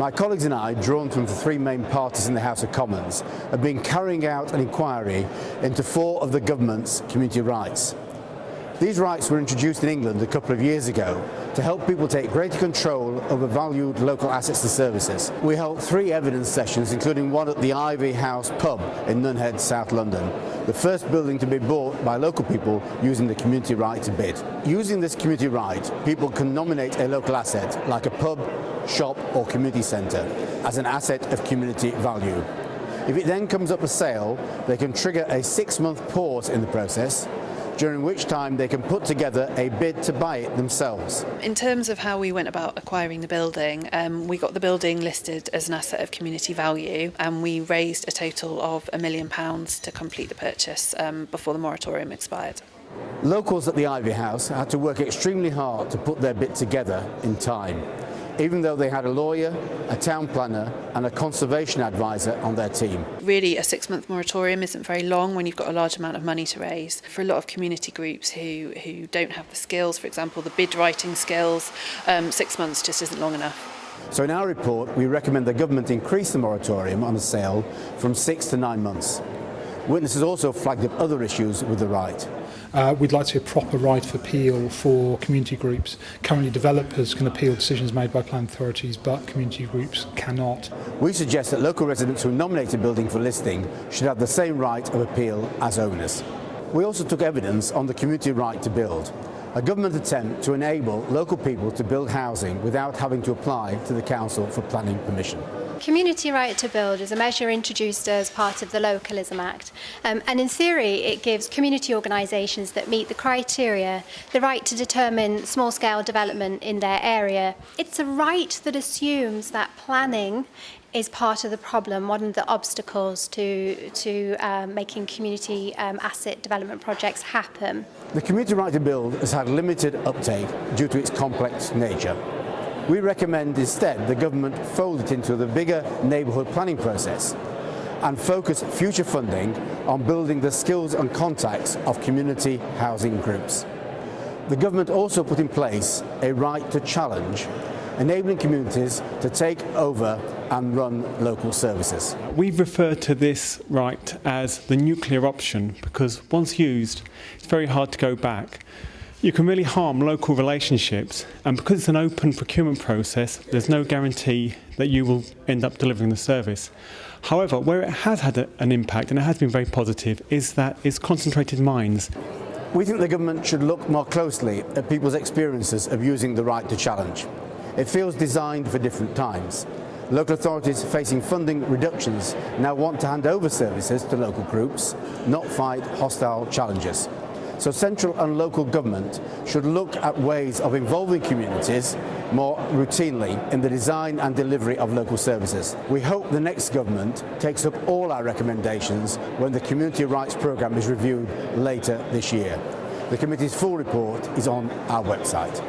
My colleagues and I, drawn from the three main parties in the House of Commons, have been carrying out an inquiry into 4 of the government's community rights. These rights were introduced in England a couple of years ago to help people take greater control over valued local assets and services. We held 3 evidence sessions, including one at the Ivy House pub in Nunhead, South London, the first building to be bought by local people using the community right to bid. Using this community right, people can nominate a local asset, like a pub, shop or community centre, as an asset of community value. If it then comes up for sale, they can trigger a 6-month pause in the process, during which time they can put together a bid to buy it themselves. In terms of how we went about acquiring the building, we got the building listed as an asset of community value, and we raised a total of £1 million to complete the purchase before the moratorium expired. Locals at the Ivy House had to work extremely hard to put their bid together in time, even though they had a lawyer, a town planner and a conservation advisor on their team. Really, a 6-month moratorium isn't very long when you've got a large amount of money to raise. For a lot of community groups who don't have the skills, for example the bid writing skills, 6 months just isn't long enough. So in our report we recommend the government increase the moratorium on the sale from 6 to 9 months. Witnesses also flagged up other issues with the right. We'd like to see a proper right of appeal for community groups. Currently developers can appeal decisions made by planning authorities, but community groups cannot. We suggest that local residents who nominate a building for listing should have the same right of appeal as owners. We also took evidence on the community right to build, a government attempt to enable local people to build housing without having to apply to the council for planning permission. Community right to build is a measure introduced as part of the Localism Act, and in theory it gives community organisations that meet the criteria the right to determine small-scale development in their area. It's a right that assumes that planning is part of the problem, one of the obstacles to making community asset development projects happen. The community right to build has had limited uptake due to its complex nature. We recommend instead the government fold it into the bigger neighbourhood planning process and focus future funding on building the skills and contacts of community housing groups. The government also put in place a right to challenge, enabling communities to take over and run local services. We've referred to this right as the nuclear option because once used, it's very hard to go back. You can really harm local relationships, and because it's an open procurement process, there's no guarantee that you will end up delivering the service. However, where it has had an impact, and it has been very positive, is that it's concentrated minds. We think the government should look more closely at people's experiences of using the right to challenge. It feels designed for different times. Local authorities facing funding reductions now want to hand over services to local groups, not fight hostile challenges. So central and local government should look at ways of involving communities more routinely in the design and delivery of local services. We hope the next government takes up all our recommendations when the Community Rights Programme is reviewed later this year. The committee's full report is on our website.